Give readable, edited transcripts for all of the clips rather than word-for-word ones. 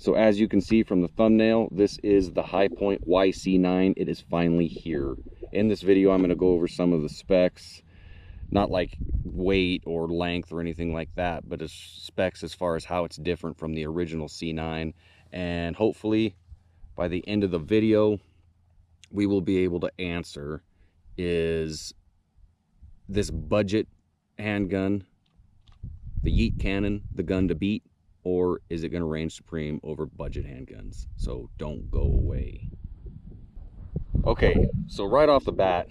So as you can see from the thumbnail, this is the High Point YC9. It is finally here. In this video, I'm going to go over some of the specs, not like weight or length or anything like that, but as specs as far as how it's different from the original C9. And hopefully by the end of the video, we will be able to answer, is this budget handgun the Yeet cannon, the gun to beat, or is it going to reign supreme over budget handguns? So don't go away. Okay, so right off the bat,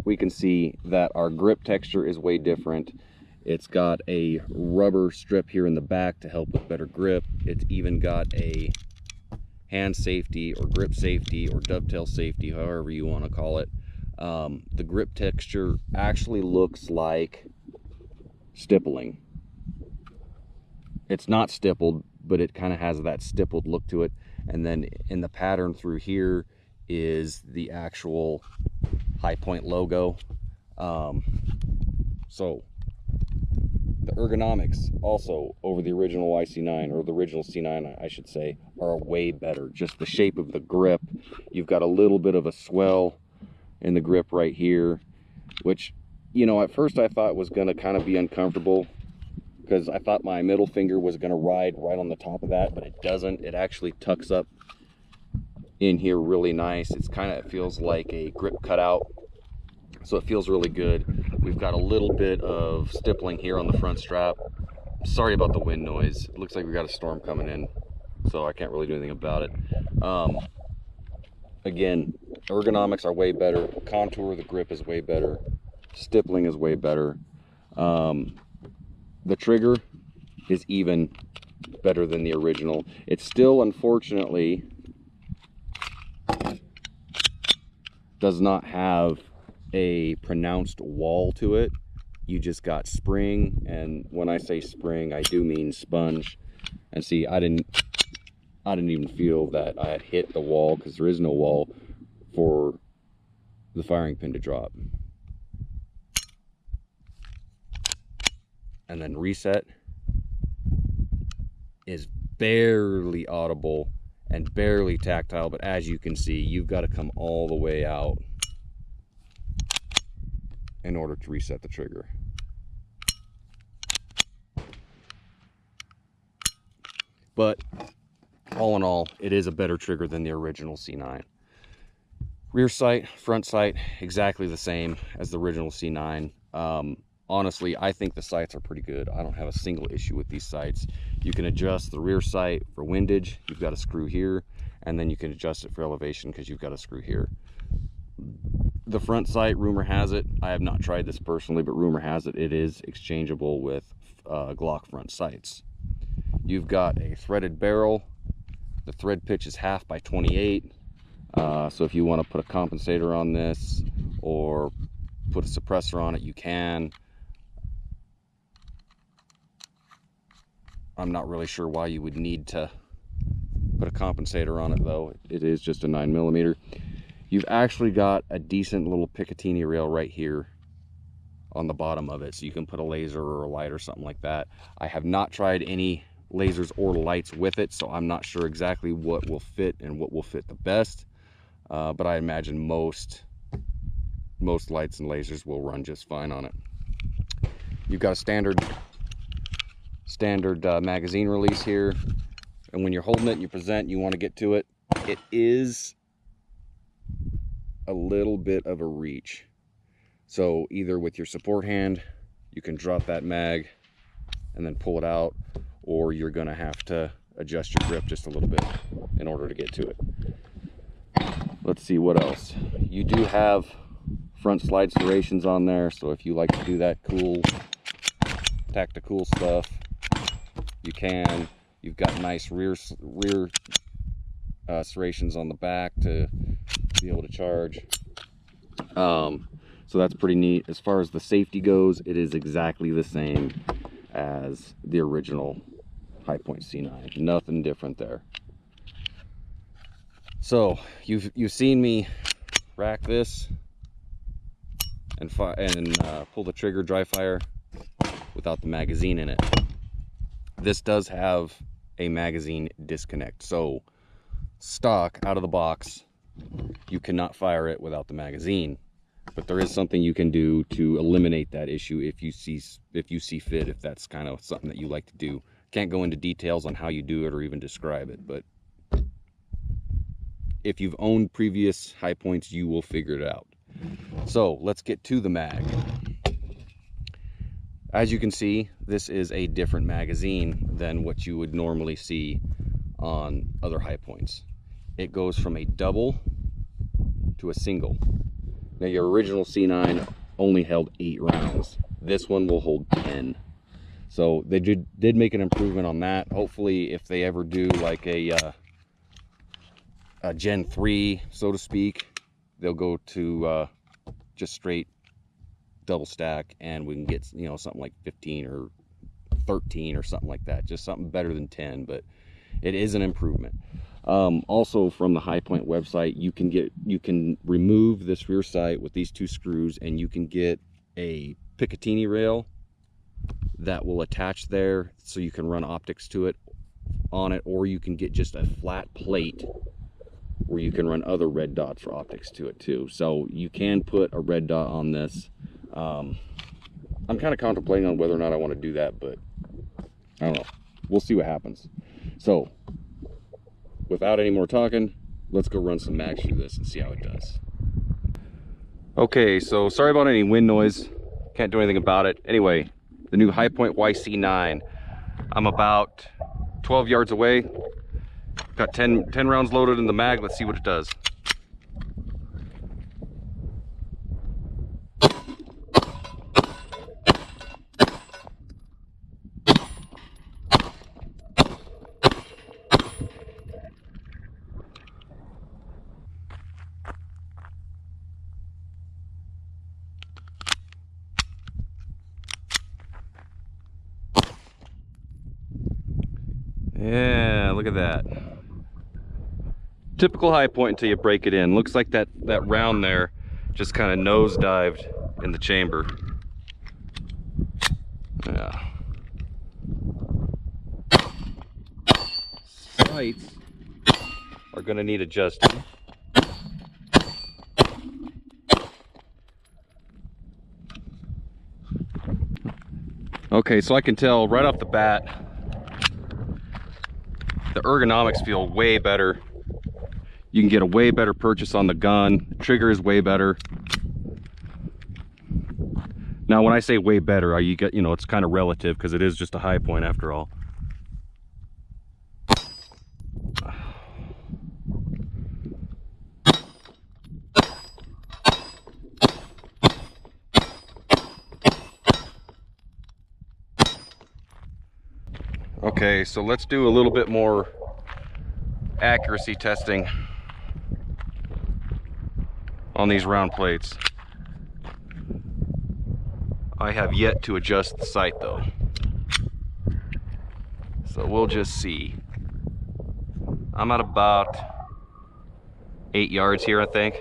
we can see that our grip texture is way different. It's got a rubber strip here in the back to help with better grip. It's even got a hand safety or grip safety or dovetail safety, however you want to call it. The grip texture actually looks like stippling. It's not stippled, but it kind of has that stippled look to it. And then in the pattern through here is the actual High Point logo. So the ergonomics also over the original YC9, or the original C9 I should say, are way better. Just the shape of the grip. You've got a little bit of a swell in the grip right here, which, you know, at first I thought was going to kind of be uncomfortable, because I thought my middle finger was going to ride right on the top of that, but it doesn't. It actually tucks up in here really nice. It's kind of, it feels like a grip cutout, so it feels really good. We've got a little bit of stippling here on the front strap. Sorry about the wind noise. It looks like we got a storm coming in, so I can't really do anything about it. Again, ergonomics are way better. Contour of the grip is way better. Stippling is way better. The trigger is even better than the original. It still, unfortunately, does not have a pronounced wall to it. You just got spring, and when I say spring, I do mean sponge. And see, I didn't even feel that I had hit the wall, because there is no wall for the firing pin to drop. And then reset is barely audible and barely tactile, but as you can see, you've got to come all the way out in order to reset the trigger. But all in all, it is a better trigger than the original C9. Rear sight, front sight, exactly the same as the original C9. Honestly, I think the sights are pretty good. I don't have a single issue with these sights. You can adjust the rear sight for windage. You've got a screw here, and then you can adjust it for elevation because you've got a screw here. The front sight, rumor has it, I have not tried this personally, but rumor has it, it is exchangeable with Glock front sights. You've got a threaded barrel. The thread pitch is 1/2 by 28. So if you want to put a compensator on this or put a suppressor on it, you can. I'm not really sure why you would need to put a compensator on it, though. It is just a 9mm. You've actually got a decent little Picatinny rail right here on the bottom of it, so you can put a laser or a light or something like that. I have not tried any lasers or lights with it, so I'm not sure exactly what will fit and what will fit the best, but I imagine most lights and lasers will run just fine on it. You've got a standard magazine release here, and when you're holding it and you present, you want to get to it, it is a little bit of a reach. So either with your support hand, you can drop that mag and then pull it out, or you're going to have to adjust your grip just a little bit in order to get to it. Let's see what else. You do have front slide serrations on there, so if you like to do that cool tactical stuff, you can. You've got nice rear serrations on the back to be able to charge. So that's pretty neat. As far as the safety goes, it is exactly the same as the original High Point C9. Nothing different there. So you've seen me rack this and pull the trigger dry fire without the magazine in it. This does have a magazine disconnect. So stock out of the box, you cannot fire it without the magazine, but there is something you can do to eliminate that issue if you see fit, if that's kind of something that you like to do. Can't go into details on how you do it or even describe it, but if you've owned previous high points, you will figure it out. So let's get to the mag. As you can see, this is a different magazine than what you would normally see on other high points. It goes from a double to a single. Now your original C9 only held 8 rounds. This one will hold 10. So they did make an improvement on that. Hopefully if they ever do like a Gen 3, so to speak, they'll go to just straight double stack, and we can get, you know, something like 15 or 13 or something like that, just something better than 10. But it is an improvement. Also from the High Point website, you can remove this rear sight with these 2 screws, and you can get a Picatinny rail that will attach there, so you can run optics to it on it, or you can get just a flat plate where you can run other red dots for optics to it too. So you can put a red dot on this. I'm kind of contemplating on whether or not I want to do that, but I don't know. We'll see what happens. So without any more talking, let's go run some mags through this and see how it does. Okay, so sorry about any wind noise. Can't do anything about it. Anyway, the new High Point YC9. I'm about 12 yards away. Got 10 rounds loaded in the mag. Let's see what it does. Yeah, look at that. Typical High Point until you break it in. Looks like that round there just kind of nosedived in the chamber. Yeah. Sights are gonna need adjusting. Okay, so I can tell right off the bat, the ergonomics feel way better. You can get a way better purchase on the gun. Trigger is way better. Now, when I say way better, you know, it's kind of relative because it is just a High Point after all. Okay, so let's do a little bit more accuracy testing on these round plates. I have yet to adjust the sight though, so we'll just see. I'm at about 8 yards here, I think.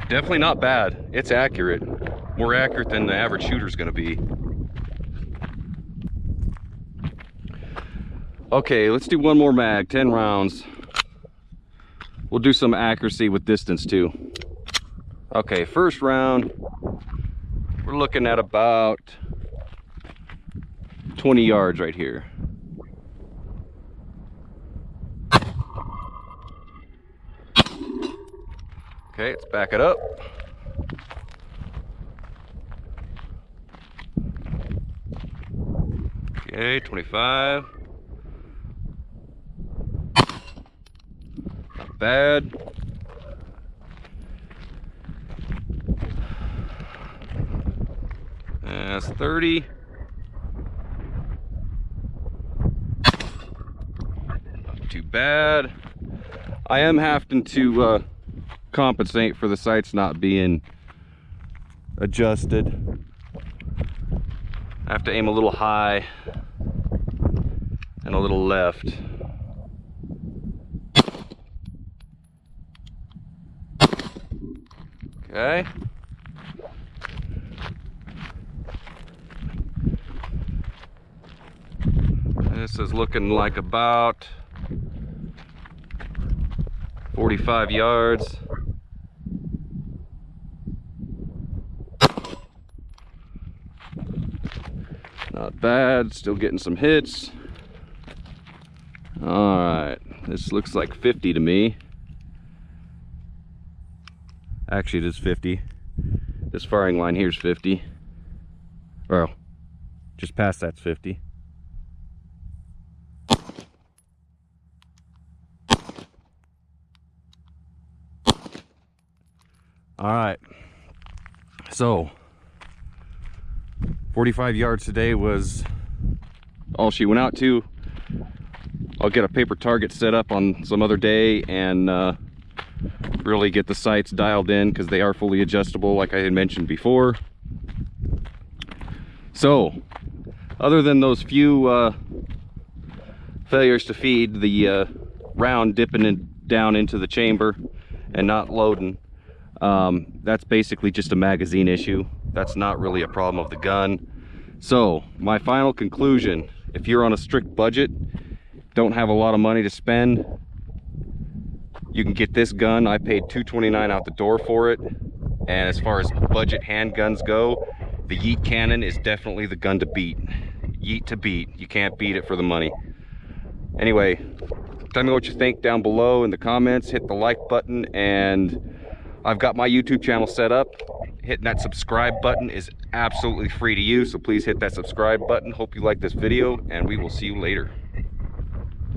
Definitely not bad. It's accurate. More accurate than the average shooter's gonna be. Okay, let's do one more mag, 10 rounds. We'll do some accuracy with distance too. Okay, first round, we're looking at about 20 yards right here. Okay, let's back it up. Okay, 25. Not bad. That's 30. Not too bad. I am having to compensate for the sights not being adjusted. I have to aim a little high, and and a little left. Okay. This is looking like about 45 yards. Not bad, still getting some hits. All right, this looks like 50 to me. Actually, it is 50. This firing line here is 50. Well, just past that's 50. All right, so 45 yards today was all she went out to. I'll get a paper target set up on some other day and really get the sights dialed in, because they are fully adjustable like I had mentioned before. So other than those few failures to feed, the round dipping down into the chamber and not loading, that's basically just a magazine issue. That's not really a problem of the gun. So my final conclusion, if you're on a strict budget, don't have a lot of money to spend, you can get this gun. I paid $229 out the door for it. And as far as budget handguns go, the Yeet cannon is definitely the gun to beat. Yeet to beat. You can't beat it for the money. Anyway, tell me what you think down below in the comments. Hit the like button, and I've got my YouTube channel set up. Hitting that subscribe button is absolutely free to use, so please hit that subscribe button. Hope you like this video, and we will see you later.